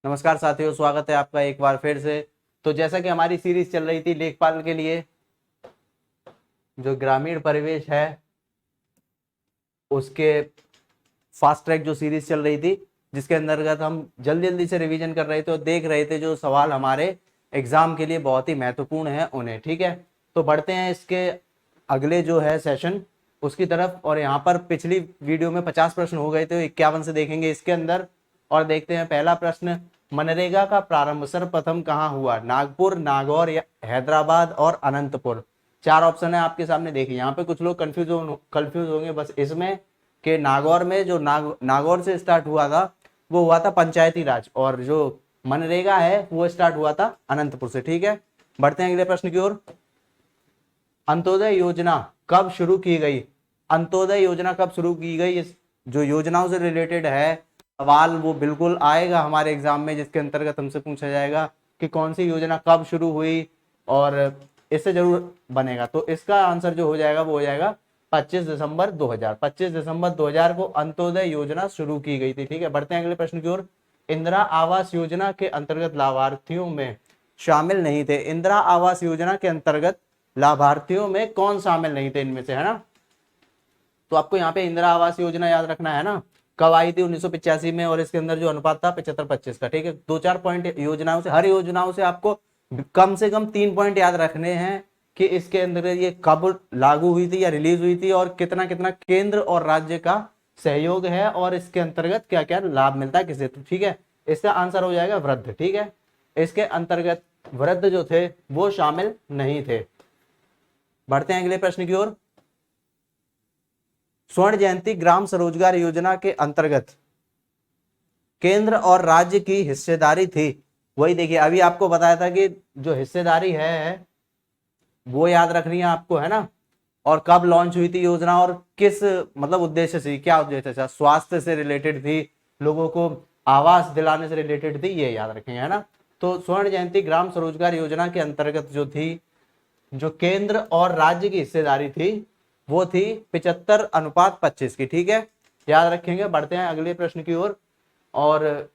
नमस्कार साथियों, स्वागत है आपका एक बार फिर से। तो जैसा कि हमारी सीरीज चल रही थी लेखपाल के लिए, जो ग्रामीण परिवेश है उसके फास्ट ट्रैक जो सीरीज चल रही थी, जिसके अंतर्गत हम जल्दी जल्दी से रिवीजन कर रहे थे और देख रहे थे जो सवाल हमारे एग्जाम के लिए बहुत ही महत्वपूर्ण है उन्हें। ठीक है, तो बढ़ते हैं इसके अगले जो है सेशन उसकी तरफ। और यहाँ पर पिछली वीडियो में 50 प्रश्न हो गए थे, 51 से देखेंगे इसके अंदर। और देखते हैं पहला प्रश्न, मनरेगा का प्रारंभ सर्वप्रथम कहाँ हुआ? नागपुर, नागौर या हैदराबाद और अनंतपुर। चार ऑप्शन है आपके सामने, देखिए। यहाँ पे कुछ लोग कंफ्यूज होंगे बस इसमें कि नागौर में जो नागौर से स्टार्ट हुआ था वो हुआ था पंचायती राज, और जो मनरेगा है वो स्टार्ट हुआ था अनंतपुर से। ठीक है, बढ़ते हैं अगले प्रश्न की ओर। अंत्योदय योजना कब शुरू की गई? अंत्योदय योजना कब शुरू की गई? इस जो योजनाओं से रिलेटेड है सवाल वो बिल्कुल आएगा हमारे एग्जाम में, जिसके अंतर्गत हमसे पूछा जाएगा कि कौन सी योजना कब शुरू हुई, और इससे जरूर बनेगा। तो इसका आंसर जो हो जाएगा वो हो जाएगा 25 दिसंबर 2000। 25 दिसंबर 2000 को अंत्योदय योजना शुरू की गई थी। ठीक है, बढ़ते हैं अगले प्रश्न की ओर। इंदिरा आवास योजना के अंतर्गत लाभार्थियों में शामिल नहीं थे। इंदिरा आवास योजना के अंतर्गत लाभार्थियों में कौन शामिल नहीं थे इनमें से, है ना? तो आपको यहाँ पे इंदिरा आवास योजना याद रखना है ना, कब आई थी? 1985 में, और इसके अंदर जो अनुपात था 75-25 का। ठीक है, दो चार पॉइंट योजनाओं से, हर योजनाओं से आपको कम से कम 3 पॉइंट याद रखने हैं कि इसके अंदर ये कब लागू हुई थी या रिलीज हुई थी, और कितना कितना केंद्र और राज्य का सहयोग है, और इसके अंतर्गत क्या क्या लाभ मिलता है किसे। तो ठीक है, इसका आंसर हो जाएगा वृद्ध। ठीक है, इसके अंतर्गत वृद्ध जो थे वो शामिल नहीं थे। बढ़ते हैं अगले प्रश्न की ओर। स्वर्ण जयंती ग्राम स्वरोजगार योजना के अंतर्गत केंद्र और राज्य की हिस्सेदारी थी। वही देखिए, अभी आपको बताया था कि जो हिस्सेदारी है वो याद रखनी है आपको, है ना? और कब लॉन्च हुई थी योजना, और किस मतलब उद्देश्य से, क्या उद्देश्य था? स्वास्थ्य से रिलेटेड थी, लोगों को आवास दिलाने से रिलेटेड थी, ये याद रखेंगे, है ना? तो स्वर्ण जयंती ग्राम स्वरोजगार योजना के अंतर्गत जो थी, जो केंद्र और राज्य की हिस्सेदारी थी वो थी 75:25 की। ठीक है, याद रखेंगे। बढ़ते हैं अगले प्रश्न की ओर। और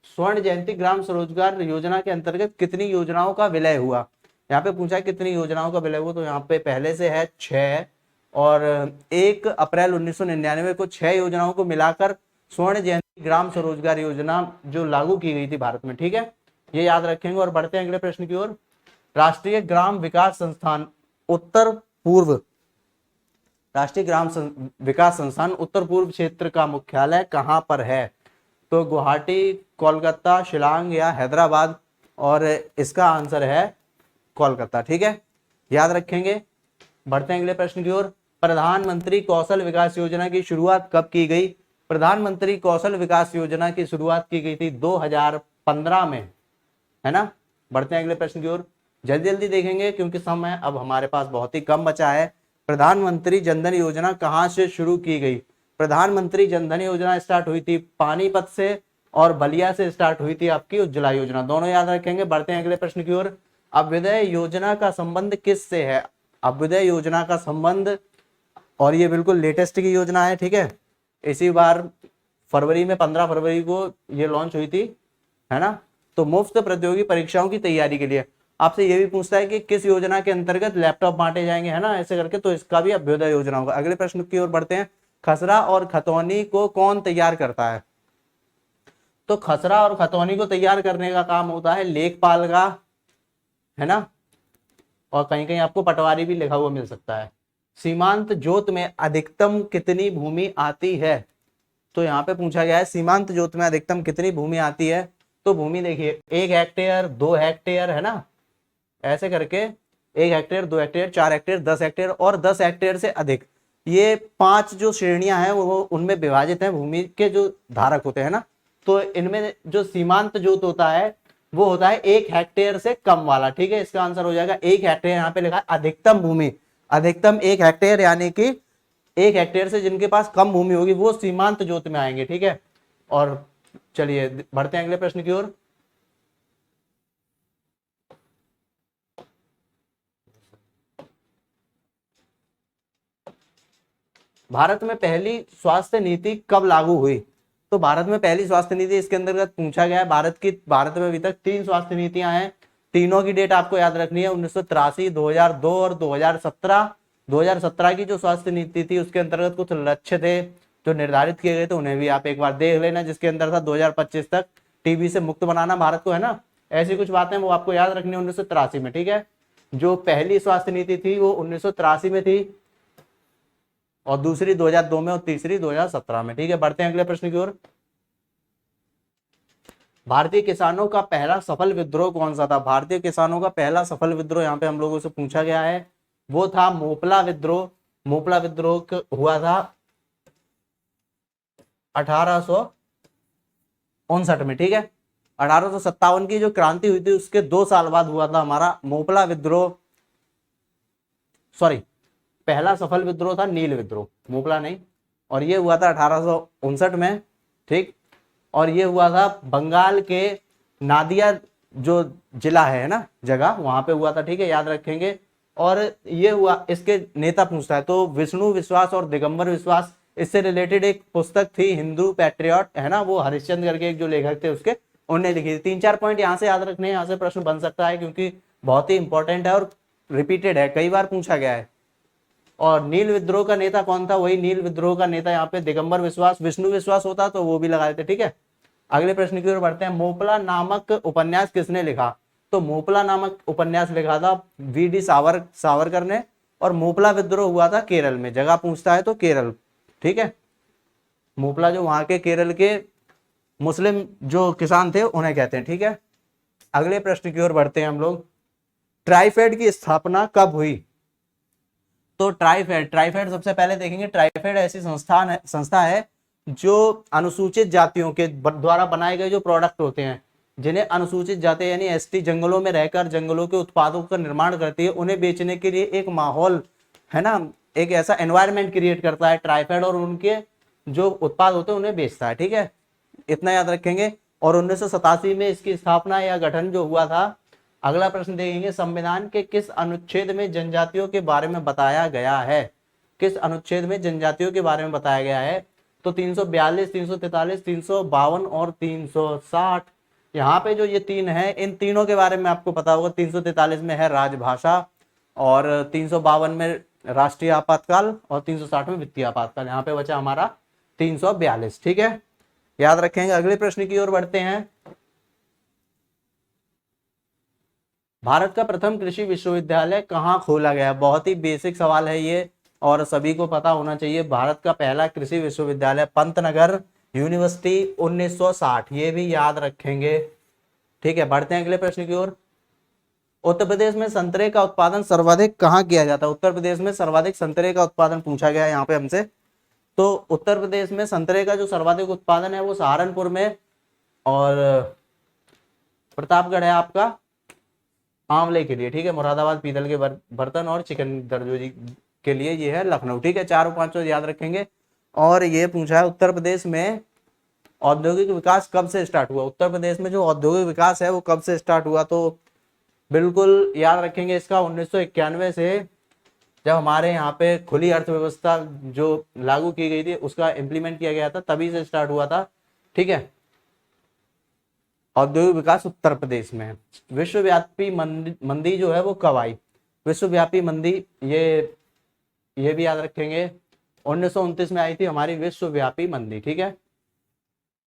स्वर्ण जयंती ग्राम स्वरोजगार योजना के अंतर्गत कितनी योजनाओं का विलय हुआ? यहाँ पे पूछा है कितनी योजनाओं का विलय हुआ, तो यहाँ पे पहले से है 6, और 1 अप्रैल 1999 को 6 योजनाओं को मिलाकर स्वर्ण जयंती ग्राम स्वरोजगार योजना जो लागू की गई थी भारत में। ठीक है, ये याद रखेंगे। और बढ़ते हैं अगले प्रश्न की ओर। राष्ट्रीय ग्राम विकास संस्थान उत्तर पूर्व, राष्ट्रीय ग्राम विकास संस्थान उत्तर पूर्व क्षेत्र का मुख्यालय कहां पर है? तो गुवाहाटी, कोलकाता, शिलांग या हैदराबाद, और इसका आंसर है कोलकाता। ठीक है, याद रखेंगे। बढ़ते हैं अगले प्रश्न की ओर। प्रधानमंत्री कौशल विकास योजना की शुरुआत कब की गई? प्रधानमंत्री कौशल विकास योजना की शुरुआत की गई थी 2015 में, है ना? बढ़ते हैं अगले प्रश्न की ओर। जल्दी जल्दी देखेंगे क्योंकि समय अब हमारे पास बहुत ही कम बचा है। प्रधानमंत्री जनधन योजना कहां से शुरू की गई? प्रधानमंत्री जनधन योजना स्टार्ट हुई थी पानीपत से, और बलिया से स्टार्ट हुई थी आपकी उज्ज्वला योजना, दोनों याद रखेंगे। बढ़ते हैं अगले प्रश्न की ओर। अभ्युदय योजना का संबंध किस से है? अभ्युदय योजना का संबंध, और ये बिल्कुल लेटेस्ट की योजना है। ठीक है, इसी बार फरवरी में 15 फरवरी को ये लॉन्च हुई थी, है ना? तो मुफ्त प्रतियोगी परीक्षाओं की तैयारी के लिए आपसे ये भी पूछता है कि किस योजना के अंतर्गत लैपटॉप बांटे जाएंगे, है ना? ऐसे करके, तो इसका भी अभ्युदय योजना होगा। अगले प्रश्न की ओर बढ़ते हैं। खसरा और खतौनी को कौन तैयार करता है? तो खसरा और खतौनी को तैयार करने का काम होता है लेखपाल का, है ना? और कहीं कहीं आपको पटवारी भी लिखा हुआ मिल सकता है। सीमांत जोत में अधिकतम कितनी भूमि आती है? तो यहाँ पे पूछा गया है सीमांत जोत में अधिकतम कितनी भूमि आती है। तो भूमि देखिए, 1 हेक्टेयर, 2 हेक्टेयर, है ना? ऐसे करके 1 हेक्टेयर, 2 हेक्टेयर, 4 हेक्टेयर, 10 हेक्टेयर और 10 हेक्टेयर से अधिक, ये 5 जो श्रेणियां हैं वो उनमें विभाजित हैं भूमि के जो धारक होते हैं ना। तो इनमें जो सीमांत जोत होता है वो होता है 1 हेक्टेयर से कम वाला। ठीक है, इसका आंसर हो जाएगा 1 हेक्टेयर। यहाँ पे लिखा है अधिकतम भूमि, अधिकतम 1 हेक्टेयर, यानी कि 1 हेक्टेयर से जिनके पास कम भूमि होगी वो सीमांत जोत में आएंगे। ठीक है, और चलिए बढ़ते हैं अगले प्रश्न की ओर। भारत में पहली स्वास्थ्य नीति कब लागू हुई? तो भारत में पहली स्वास्थ्य नीति इसके अंतर्गत पूछा गया है। भारत में अभी तक 3 स्वास्थ्य नीतियां हैं, तीनों की डेट आपको याद रखनी है, 1983, 2002 और 2017। 2017 की जो स्वास्थ्य नीति थी उसके अंतर्गत कुछ लक्ष्य थे जो निर्धारित किए गए थे, उन्हें भी आप एक बार देख लेना, जिसके अंदर था 2025 तक टीबी से मुक्त बनाना भारत को, है ना। ऐसी कुछ बातें वो आपको याद रखनी है 1983 में, ठीक है। जो पहली स्वास्थ्य नीति थी वो 1983 में थी, और दूसरी 2002 में, और तीसरी 2017 में, ठीक है। बढ़ते हैं अगले प्रश्न की ओर। भारतीय किसानों का पहला सफल विद्रोह कौन सा था? भारतीय किसानों का पहला सफल विद्रोह यहाँ पे हम लोगों से पूछा गया है, वो था मोपला विद्रोह। मोपला विद्रोह हुआ था 1859 में, ठीक है। 1857 की जो क्रांति हुई थी उसके 2 साल बाद हुआ था हमारा मोपला विद्रोह, सॉरी, पहला सफल विद्रोह था नील विद्रोह, मोपला नहीं, और ये हुआ था 1859 में, ठीक। और ये हुआ था बंगाल के नादिया जो जिला है ना, जगह, वहां पे हुआ था, ठीक है, याद रखेंगे। और ये हुआ, इसके नेता पूछता है तो विष्णु विश्वास और दिगंबर विश्वास, इससे रिलेटेड एक पुस्तक थी हिंदू पैट्रियट, है ना, वो हरिश्चंद करके एक जो लेखक थे उसके, उन्होंने लिखी थी। 3-4 पॉइंट यहाँ से याद रखने हैं, यहाँ से प्रश्न बन सकता है क्योंकि बहुत ही इंपॉर्टेंट है और रिपीटेड है, कई बार पूछा गया है। और नील विद्रोह का नेता कौन था? वही नील विद्रोह का नेता यहाँ पे दिगंबर विश्वास, विष्णु विश्वास होता तो वो भी लगा देते, ठीक है। अगले प्रश्न की ओर बढ़ते हैं। मोपला नामक उपन्यास किसने लिखा? तो मोपला नामक उपन्यास लिखा था वी.डी. सावरकर ने, और मोपला विद्रोह हुआ था केरल में, जगह पूछता है तो केरल, ठीक है। मोपला जो वहां के केरल के मुस्लिम जो किसान थे उन्हें कहते हैं, ठीक है। अगले प्रश्न की ओर बढ़ते हैं हम लोग। ट्राइफेड की स्थापना कब हुई? तो ट्राइफेड सबसे पहले देखेंगे। ट्राइफेड ऐसी संस्था है जो अनुसूचित जातियों के द्वारा बनाए गए जो प्रोडक्ट होते हैं, जिन्हें अनुसूचित जाति यानी एसटी जंगलों में रहकर जंगलों के उत्पादों का निर्माण करती है, उन्हें बेचने के लिए एक माहौल, है ना, एक ऐसा एनवायरनमेंट क्रिएट करता है ट्राइफेड, और उनके जो उत्पाद होते हैं उन्हें बेचता है, ठीक है, इतना याद रखेंगे। और 1987 में इसकी स्थापना या गठन जो हुआ था। अगला प्रश्न देखेंगे। संविधान के किस अनुच्छेद में जनजातियों के बारे में बताया गया है? किस अनुच्छेद में जनजातियों के बारे में बताया गया है? तो 342, 343, 352 और 360। यहाँ पे जो ये 3 है, इन तीनों के बारे में आपको पता होगा। 343 में है राजभाषा, और 352 में राष्ट्रीय आपातकाल, और 360 में वित्तीय आपातकाल। यहाँ पे बचा हमारा 342, ठीक है, याद रखेंगे। अगले प्रश्न की ओर बढ़ते हैं। भारत का प्रथम कृषि विश्वविद्यालय कहाँ खोला गया? बहुत ही बेसिक सवाल है ये, और सभी को पता होना चाहिए। भारत का पहला कृषि विश्वविद्यालय पंतनगर यूनिवर्सिटी 1960, ये भी याद रखेंगे, ठीक है। बढ़ते हैं अगले प्रश्न की ओर। उत्तर प्रदेश में संतरे का उत्पादन सर्वाधिक कहाँ किया जाता है? उत्तर प्रदेश में सर्वाधिक संतरे का उत्पादन पूछा गया है यहाँ पे हमसे। तो उत्तर प्रदेश में संतरे का जो सर्वाधिक उत्पादन है वो सहारनपुर में, और प्रतापगढ़ है आपका आंवले के लिए, ठीक है। मुरादाबाद पीतल के बर्तन और चिकन दरजोजी के लिए ये है लखनऊ, ठीक है। 4-5 याद रखेंगे। और ये पूछा है उत्तर प्रदेश में औद्योगिक विकास कब से स्टार्ट हुआ? उत्तर प्रदेश में जो औद्योगिक विकास है वो कब से स्टार्ट हुआ? तो बिल्कुल याद रखेंगे इसका 1991 से, जब हमारे यहाँ पे खुली अर्थव्यवस्था जो लागू की गई थी उसका इम्प्लीमेंट किया गया था, तभी से स्टार्ट हुआ था, ठीक है। औद्योगिक विकास उत्तर प्रदेश में। विश्वव्यापी मंदी जो है वो कब आई? विश्वव्यापी मंदी ये भी याद रखेंगे, 1929 में आई थी हमारी विश्वव्यापी मंदी, ठीक है।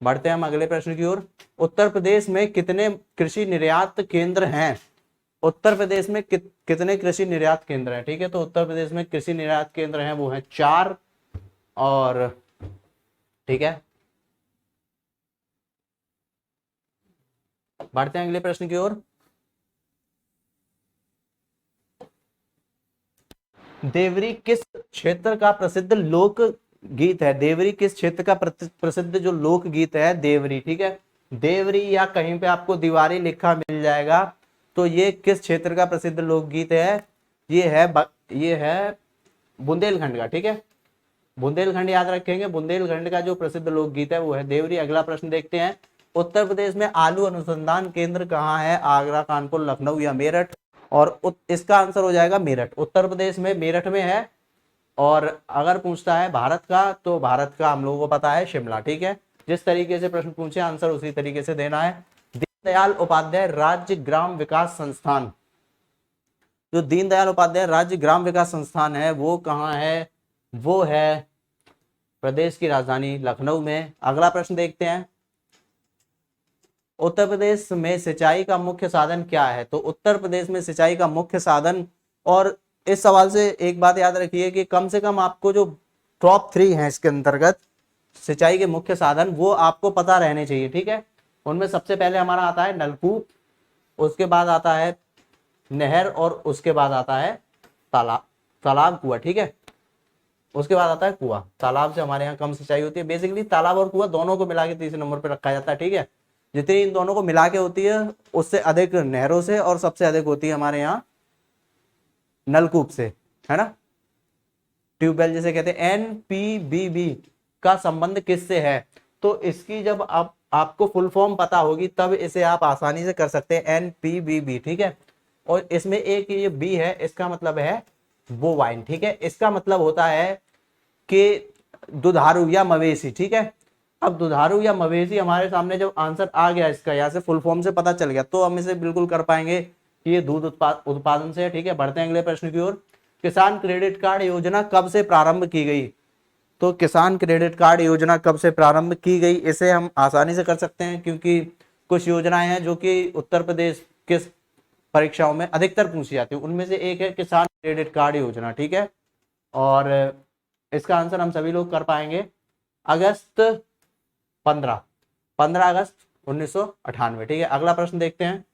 बढ़ते हैं हम अगले प्रश्न की ओर। उत्तर प्रदेश में कितने कृषि निर्यात केंद्र हैं? उत्तर प्रदेश में कितने कृषि निर्यात केंद्र हैं, ठीक है। तो उत्तर प्रदेश में कृषि निर्यात केंद्र हैं वो है 4, और ठीक है। बढ़ते हैं अगले प्रश्न की ओर। देवरी किस क्षेत्र का प्रसिद्ध लोक गीत है? देवरी किस क्षेत्र का प्रसिद्ध जो लोक गीत है? देवरी, ठीक है। देवरी या कहीं पे आपको दीवारी लिखा मिल जाएगा, तो ये किस क्षेत्र का प्रसिद्ध लोकगीत है? ये है बुंदेलखंड का, ठीक है। बुंदेलखंड याद रखेंगे। बुंदेलखंड का जो प्रसिद्ध लोकगीत है वो है देवरी। अगला प्रश्न देखते हैं। उत्तर प्रदेश में आलू अनुसंधान केंद्र कहाँ है? आगरा, कानपुर, लखनऊ या मेरठ? और इसका आंसर हो जाएगा मेरठ। उत्तर प्रदेश में मेरठ में है। और अगर पूछता है भारत का, तो भारत का हम लोगों को पता है शिमला, ठीक है। जिस तरीके से प्रश्न पूछे आंसर उसी तरीके से देना है। दीनदयाल उपाध्याय राज्य ग्राम विकास संस्थान, जो दीनदयाल उपाध्याय राज्य ग्राम विकास संस्थान है वो कहाँ है? वो है प्रदेश की राजधानी लखनऊ में। अगला प्रश्न देखते हैं, उत्तर प्रदेश में सिंचाई का मुख्य साधन क्या है? तो उत्तर प्रदेश में सिंचाई का मुख्य साधन, और इस सवाल से एक बात याद रखिए कि कम से कम आपको जो टॉप 3 हैं इसके अंतर्गत सिंचाई के मुख्य साधन वो आपको पता रहने चाहिए, ठीक है। उनमें सबसे पहले हमारा आता है नलकूप, उसके बाद आता है नहर, और उसके बाद आता है तालाब कुआं, ठीक है। उसके बाद आता है कुआं। तालाब से हमारे यहाँ कम सिंचाई होती है। बेसिकली तालाब और कुआं दोनों को मिला के तीसरे नंबर पर रखा जाता है, ठीक है। जितनी इन दोनों को मिला के होती है उससे अधिक नहरों से, और सबसे अधिक होती है हमारे यहाँ नलकूप से, है ना। ट्यूबवेल जिसे कहते हैं। NPBB का संबंध किससे है? तो इसकी जब आपको फुल फॉर्म पता होगी तब इसे आप आसानी से कर सकते हैं। NPBB, ठीक है। और इसमें एक ये बी है, इसका मतलब है बोवाइन, ठीक है। इसका मतलब होता है कि दुधारू या मवेशी, ठीक है। अब दुधारू या मवेशी हमारे सामने जब आंसर आ गया इसका, यहाँ से फुल फॉर्म से पता चल गया, तो हम इसे बिल्कुल कर पाएंगे कि ये दूध उत्पादन से है, ठीक है। बढ़ते हैं अगले प्रश्न की ओर। किसान क्रेडिट कार्ड योजना कब से प्रारंभ की गई? तो किसान क्रेडिट कार्ड योजना कब से प्रारंभ की गई, इसे हम आसानी से कर सकते हैं, क्योंकि कुछ योजनाएं हैं जो कि उत्तर प्रदेश के परीक्षाओं में अधिकतर पूछी जाती है। उनमें से एक है किसान क्रेडिट कार्ड योजना, ठीक है। और इसका आंसर हम सभी लोग कर पाएंगे अगस्त 15 अगस्त 1998, ठीक है। अगला प्रश्न देखते हैं,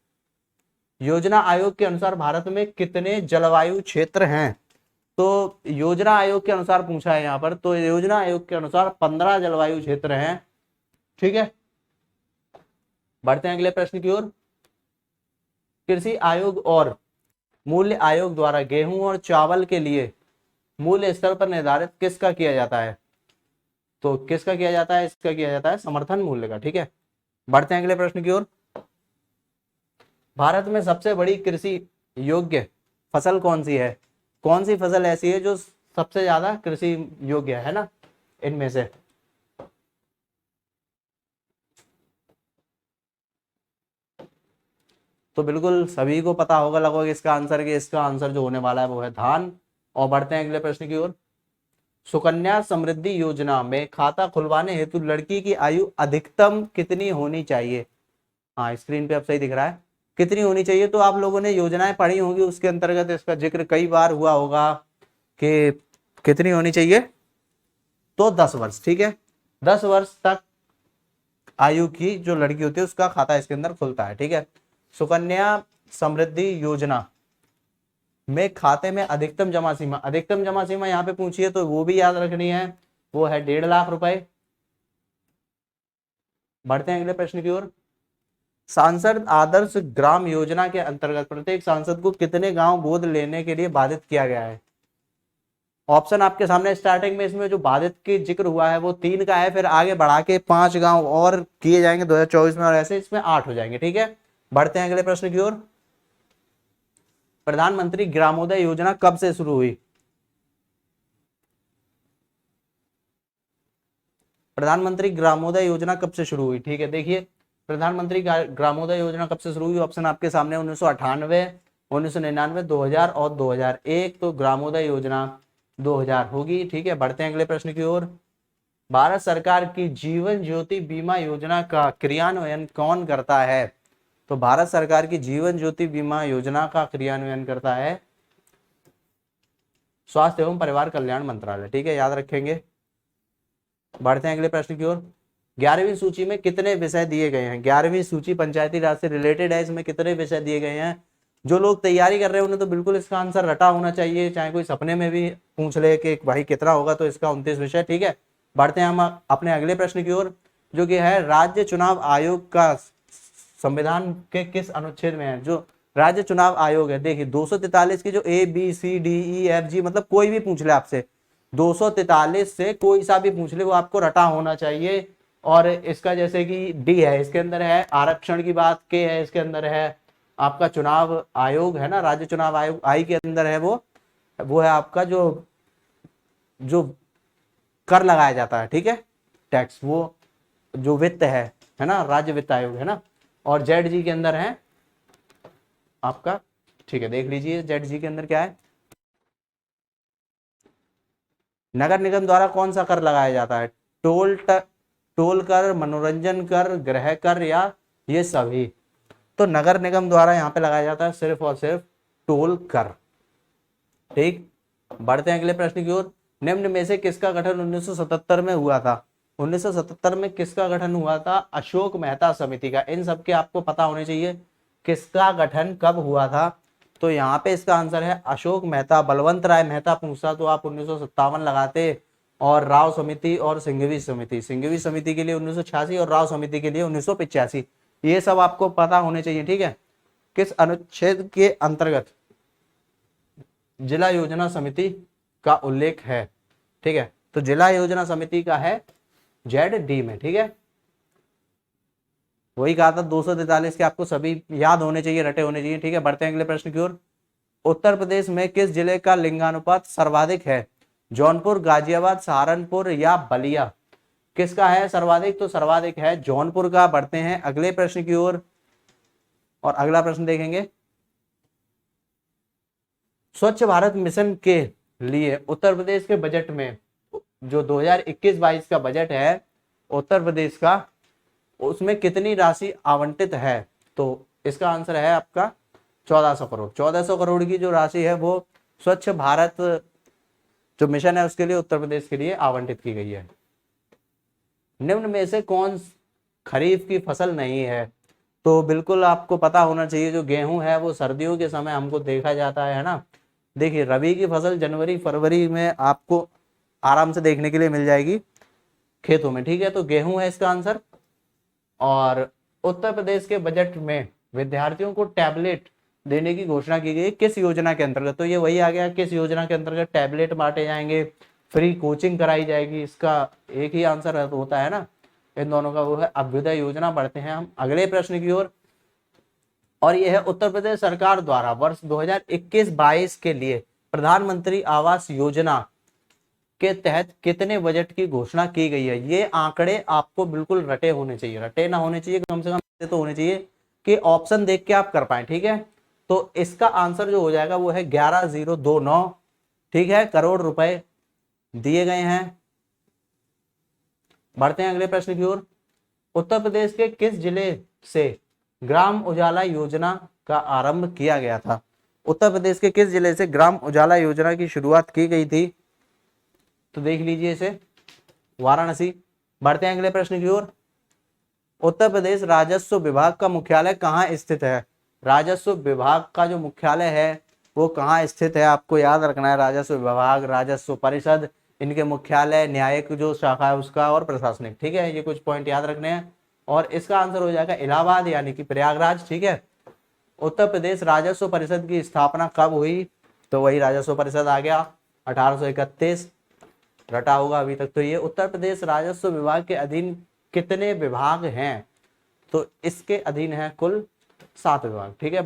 योजना आयोग के अनुसार भारत में कितने जलवायु क्षेत्र हैं? तो योजना आयोग के अनुसार पूछा है यहाँ पर, तो योजना आयोग के अनुसार 15 जलवायु क्षेत्र हैं, ठीक है। बढ़ते हैं अगले प्रश्न की ओर। कृषि आयोग और मूल्य आयोग द्वारा गेहूं और चावल के लिए मूल्य स्तर पर निर्धारित किसका किया जाता है? तो किसका किया जाता है? इसका किया जाता है समर्थन मूल्य का, ठीक है। बढ़ते हैं अगले प्रश्न की ओर। भारत में सबसे बड़ी कृषि योग्य फसल कौन सी है? कौन सी फसल ऐसी है जो सबसे ज्यादा कृषि योग्य है ना इनमें से? तो बिल्कुल सभी को पता होगा लगभग इसका आंसर, कि इसका आंसर जो होने वाला है वो है धान। और बढ़ते हैं अगले प्रश्न की ओर। सुकन्या समृद्धि योजना में खाता खुलवाने हेतु लड़की की आयु अधिकतम कितनी होनी चाहिए? हाँ, स्क्रीन पे अब सही दिख रहा है। कितनी होनी चाहिए? तो आप लोगों ने योजनाएं पढ़ी होंगी, उसके अंतर्गत इसका जिक्र कई बार हुआ होगा कि कितनी होनी चाहिए। तो 10 वर्ष, ठीक है। 10 वर्ष तक आयु की जो लड़की होती है उसका खाता इसके अंदर खुलता है, ठीक है। सुकन्या समृद्धि योजना में खाते में अधिकतम जमा सीमा यहाँ पे पूछी है, तो वो भी याद रखनी है, वो है 1.5 लाख रुपए। बढ़ते हैं अगले प्रश्न की ओर। सांसद आदर्श ग्राम योजना के अंतर्गत प्रत्येक सांसद को कितने गांव गोद लेने के लिए बाधित किया गया है? ऑप्शन आपके सामने। स्टार्टिंग में इसमें जो बाधित की जिक्र हुआ है वो 3 का है, फिर आगे बढ़ा के 5 गांव और किए जाएंगे 2024 में, और ऐसे इसमें 8 हो जाएंगे, ठीक है। बढ़ते हैं अगले प्रश्न की ओर। प्रधानमंत्री ग्रामोदय योजना कब से शुरू हुई? प्रधानमंत्री ग्रामोदय योजना कब से शुरू हुई? ठीक है, देखिए प्रधानमंत्री ग्रामोदय योजना कब से शुरू हुई? ऑप्शन आपके सामने 1998, 1999, 2000 और 2001। तो ग्रामोदय योजना 2000 होगी, ठीक है। बढ़ते हैं अगले प्रश्न की ओर। भारत सरकार की जीवन ज्योति बीमा योजना का क्रियान्वयन कौन करता है? तो भारत सरकार की जीवन ज्योति बीमा योजना का क्रियान्वयन करता है स्वास्थ्य एवं परिवार कल्याण मंत्रालय, ठीक है, याद रखेंगे। बढ़ते हैं अगले प्रश्न की ओर। 11वीं सूची में कितने विषय दिए गए हैं? 11वीं सूची पंचायती राज से रिलेटेड है, इसमें कितने विषय दिए गए हैं? जो लोग तैयारी कर रहे हैं उन्हें तो बिल्कुल इसका आंसर रटा होना चाहिए, चाहे कोई सपने में भी पूछ ले कि भाई कितना होगा, तो इसका 29 विषय, ठीक है। बढ़ते हैं हम अपने अगले प्रश्न की ओर, जो कि है राज्य चुनाव आयोग का संविधान के किस अनुच्छेद में है? जो राज्य चुनाव आयोग है, देखिए 243 की जो ABCDEFG, मतलब कोई भी पूछ ले आपसे, 243 से कोई सा भी पूछ ले वो आपको रटा होना चाहिए। और इसका जैसे कि डी है, इसके अंदर है आरक्षण की बात, के है इसके अंदर है आपका चुनाव आयोग है ना, राज्य चुनाव आयोग, आई के अंदर है वो है आपका जो कर लगाया जाता है, ठीक है, टैक्स, वो जो वित्त है ना, राज्य वित्त आयोग है ना, और जेड जी के अंदर है आपका, ठीक है देख लीजिए जेड जी के अंदर क्या है। नगर निगम द्वारा कौन सा कर लगाया जाता है? टोल कर, मनोरंजन कर, गृह कर, या ये सभी? तो नगर निगम द्वारा यहाँ पे लगाया जाता है सिर्फ और सिर्फ टोल कर। ठीक, बढ़ते हैं अगले प्रश्न की ओर। निम्न में से किसका गठन 1977 में हुआ था? 1977 में किसका गठन हुआ था? अशोक मेहता समिति का। इन सबके आपको पता होने चाहिए किसका गठन कब हुआ था। तो यहाँ पे इसका आंसर है अशोक मेहता। बलवंत राय मेहता पूछता तो आप 1957 लगाते, और राव समिति और सिंघवी समिति, सिंघवी समिति के लिए 1986 और राव समिति के लिए 1985। ये सब आपको पता होने चाहिए। ठीक है, किस अनुच्छेद के अंतर्गत जिला योजना समिति का उल्लेख है? ठीक है, तो जिला योजना समिति का है जेड डी में। ठीक है, वही कहा था 243 के आपको सभी याद होने चाहिए, रटे होने चाहिए। ठीक है, बढ़ते हैं अगले प्रश्न की ओर। उत्तर प्रदेश में किस जिले का लिंगानुपात सर्वाधिक है? जौनपुर, गाजियाबाद, सहारनपुर या बलिया? किसका है सर्वाधिक? तो सर्वाधिक है जौनपुर का। बढ़ते हैं अगले प्रश्न की ओर, और अगला प्रश्न देखेंगे। स्वच्छ भारत मिशन के लिए उत्तर प्रदेश के बजट में जो 2021-22 का बजट है उत्तर प्रदेश का, उसमें कितनी राशि आवंटित है? तो इसका आंसर है आपका 1400 करोड़। 1400 करोड़ की जो राशि है वो स्वच्छ भारत जो मिशन है उसके लिए उत्तर प्रदेश के लिए आवंटित की गई है। निम्न में से कौन खरीफ की फसल नहीं है? तो बिल्कुल आपको पता होना चाहिए, जो गेहूं है वो सर्दियों के समय हमको देखा जाता है ना। देखिए रबी की फसल जनवरी फरवरी में आपको आराम से देखने के लिए मिल जाएगी खेतों में। ठीक है, तो गेहूं है इसका आंसर। और उत्तर प्रदेश के बजट में विद्यार्थियों को टैबलेट देने की घोषणा की गई किस योजना के अंतर्गत? तो ये वही आ गया, किस योजना के अंतर्गत टैबलेट बांटे जाएंगे, फ्री कोचिंग कराई जाएगी। इसका एक ही आंसर होता है ना इन दोनों का, वो है अभ्युदय योजना। बढ़ते हैं हम अगले प्रश्न की ओर, और यह है उत्तर प्रदेश सरकार द्वारा वर्ष 2021-22 के लिए प्रधानमंत्री आवास योजना के तहत कितने बजट की घोषणा की गई है? ये आंकड़े आपको बिल्कुल रटे होने चाहिए, रटे ना होने चाहिए, कम से कम तो होने चाहिए कि ऑप्शन देख के आप कर पाए। ठीक है, तो इसका आंसर जो हो जाएगा वो है 11,029। ठीक है, करोड़ रुपए दिए गए हैं। बढ़ते हैं अगले प्रश्न की ओर। उत्तर प्रदेश के किस जिले से ग्राम उजाला योजना का आरंभ किया गया था? उत्तर प्रदेश के किस जिले से ग्राम उजाला योजना की शुरुआत की गई थी? तो देख लीजिए इसे, वाराणसी। बढ़ते हैं अगले प्रश्न की ओर। उत्तर प्रदेश राजस्व विभाग का मुख्यालय कहाँ स्थित है? राजस्व विभाग का जो मुख्यालय है वो कहाँ स्थित है? आपको याद रखना है, राजस्व विभाग, राजस्व परिषद, इनके मुख्यालय, न्यायिक जो शाखा है उसका, और प्रशासनिक। ठीक है, ये कुछ पॉइंट याद रखने हैं, और इसका आंसर हो जाएगा इलाहाबाद यानी कि प्रयागराज। ठीक है, उत्तर प्रदेश राजस्व परिषद की स्थापना कब हुई? तो वही राजस्व परिषद आ गया 1831, रटा होगा अभी तक। तो ये उत्तर प्रदेश राजस्व विभाग के अधीन कितने विभाग हैं? तो इसके अधीन है कुल 7 विभाग। ठीक है।